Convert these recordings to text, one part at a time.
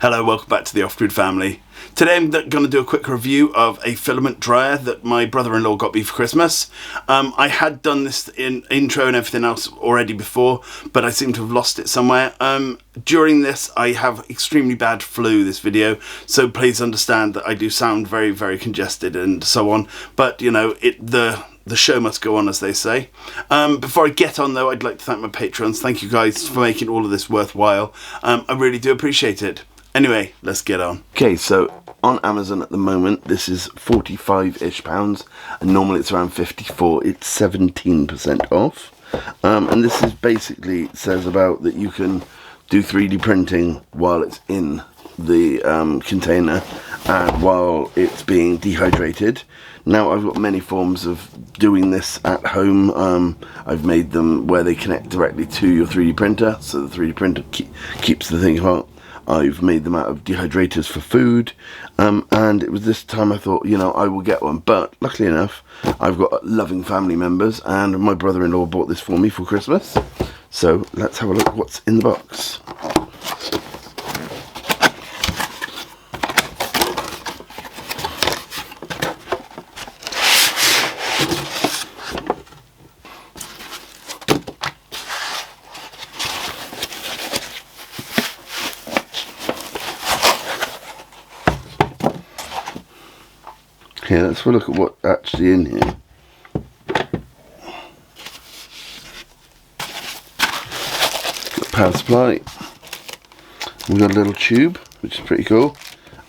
Hello, welcome back to the Off-Grid family. Today I'm going to do a quick review of a filament dryer that my brother-in-law got me for Christmas. I had done this in intro and everything else already before, but I seem to have lost it somewhere. During this I have extremely bad flu this video, so please understand that I do sound very, very congested and so on, but you know, the show must go on, as they say. Before I get on though, I'd like to thank my patrons. Thank you guys for making all of this worthwhile. I really do appreciate it. Anyway, let's get on. Okay, so on Amazon at the moment, this is 45-ish pounds, and normally it's around 54. It's 17% off. And this is basically says about that you can do 3D printing while it's in the container and while it's being dehydrated. Now I've got many forms of doing this at home. I've made them where they connect directly to your 3D printer, so the 3D printer keeps the thing hot. I've made them out of dehydrators for food, and it was this time I thought, you know, I will get one, but luckily enough I've got loving family members and my brother-in-law bought this for me for Christmas. So let's have a look what's in the box. Okay, let's have a look at what's actually in here. Got power supply. We've got a little tube, which is pretty cool.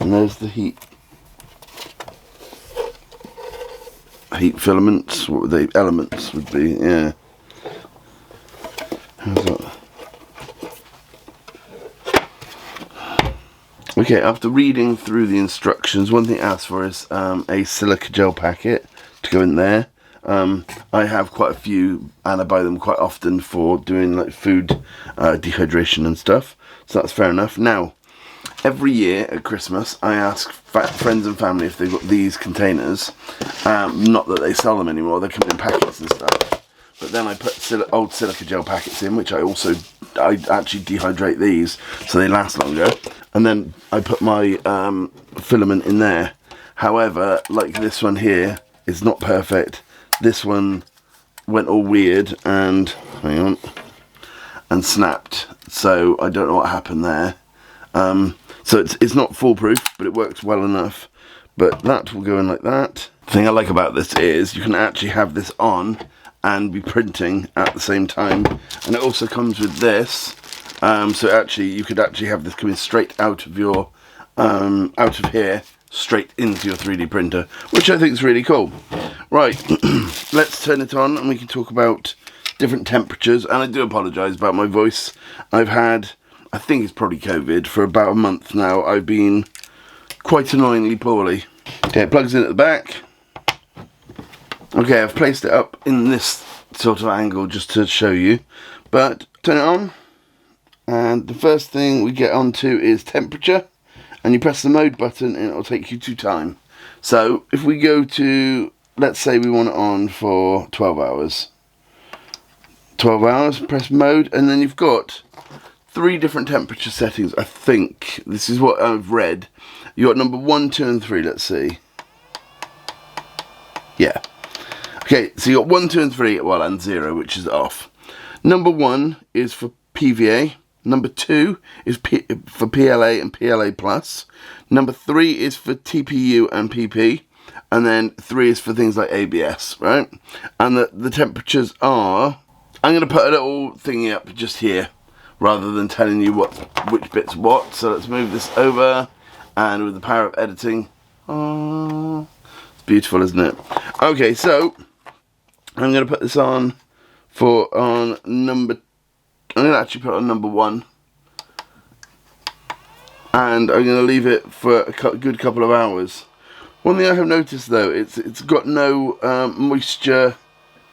And there's the heat filaments, what the elements would be, yeah. How's that? Okay, after reading through the instructions, one thing it asks for is a silica gel packet to go in there. I have quite a few and I buy them quite often for doing like food dehydration and stuff, so that's fair enough. Now, every year at Christmas I ask friends and family if they've got these containers. Not that they sell them anymore, they come in packets and stuff. But then I put old silica gel packets in, which I actually dehydrate these so they last longer. And then I put my filament in there. However, like this one here is not perfect. This one went all weird and, hang on, and snapped. So I don't know what happened there. So it's not foolproof, but it works well enough. But that will go in like that. The thing I like about this is you can actually have this on and be printing at the same time. And it also comes with this. So actually you could actually have this coming straight out of your out of here straight into your 3D printer, which I think is really cool. Right, let's turn it on and we can talk about different temperatures. And I do apologise about my voice. I've had, I think it's probably COVID, for about a month now. I've been quite annoyingly poorly. Okay, it plugs in at the back. Okay, I've placed it up in this sort of angle just to show you, but turn it on. And the first thing we get onto is temperature, and you press the mode button and it will take you to time. So if we go to, let's say we want it on for 12 hours. 12 hours, press mode, and then you've got 3 different temperature settings. I think this is what I've read. You got number 1, 2 and 3, let's see. Yeah. Okay, so you got 1, 2 and 3, well, and 0, which is off. Number 1 is for PVA. Number 2 is for PLA and PLA+. Number 3 is for TPU and PP. And then 3 is for things like ABS, right? And the temperatures are... I'm going to put a little thingy up just here, rather than telling you which bit's what. So let's move this over. And with the power of editing... Oh, it's beautiful, isn't it? Okay, so... I'm going to put this on number... I'm going to actually put it on number 1, and I'm going to leave it for a good couple of hours. One thing I have noticed though, it's got no moisture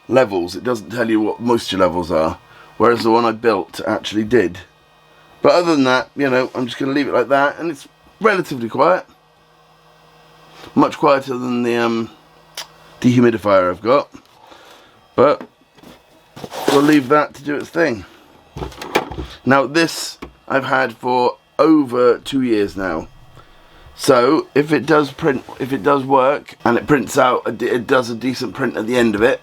levels. It doesn't tell you what moisture levels are, whereas the one I built actually did. But other than that, you know, I'm just going to leave it like that, and it's relatively quiet. Much quieter than the dehumidifier I've got, but we'll leave that to do its thing. Now this I've had for over 2 years now. So if it does print, if it does work and it prints out, it does a decent print at the end of it,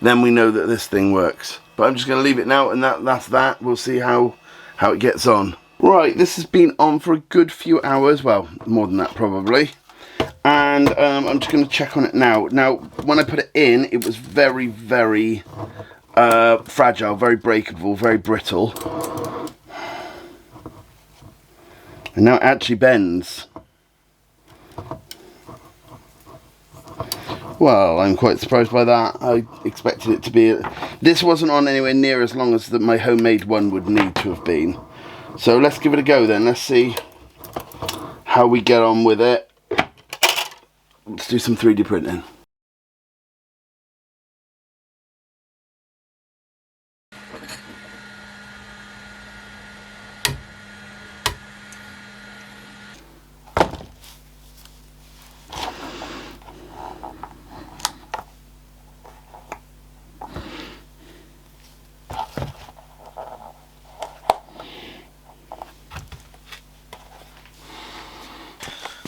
then we know that this thing works. But I'm just going to leave it now, and that's that. We'll see how it gets on. Right, this has been on for a good few hours, well, more than that probably. And I'm just going to check on it now. Now, when I put it in, it was very, very fragile, very breakable, very brittle. And now it actually bends. Well, I'm quite surprised by that. I expected it to be... This wasn't on anywhere near as long as my homemade one would need to have been. So let's give it a go then. Let's see how we get on with it. Let's do some 3D printing.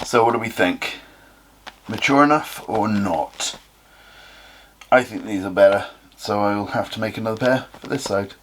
So what do we think? Mature enough or not? I think these are better, so I will have to make another pair for this side.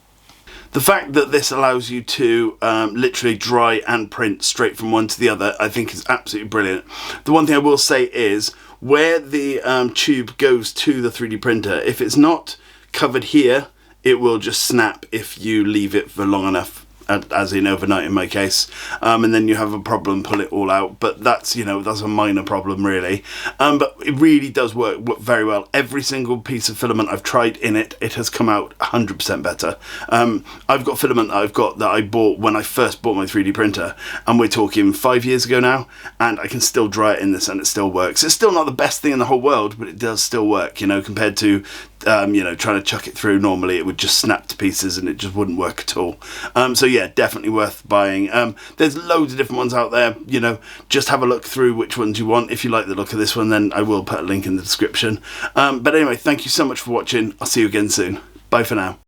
The fact that this allows you to literally dry and print straight from one to the other, I think is absolutely brilliant. The one thing I will say is, where the tube goes to the 3D printer, if it's not covered here, it will just snap if you leave it for long enough. As in overnight in my case, and then you have a problem, pull it all out, but that's, you know, that's a minor problem really, but it really does work very well. Every single piece of filament I've tried in it, it has come out 100% better. I've got filament that I bought when I first bought my 3D printer, and we're talking 5 years ago now, and I can still dry it in this and it still works. It's still not the best thing in the whole world, but it does still work, you know, compared to you know, trying to chuck it through. Normally it would just snap to pieces and it just wouldn't work at all. So yeah, definitely worth buying. There's loads of different ones out there, you know, just have a look through which ones you want. If you like the look of this one, then I will put a link in the description. But anyway, thank you so much for watching. I'll see you again soon. Bye for now.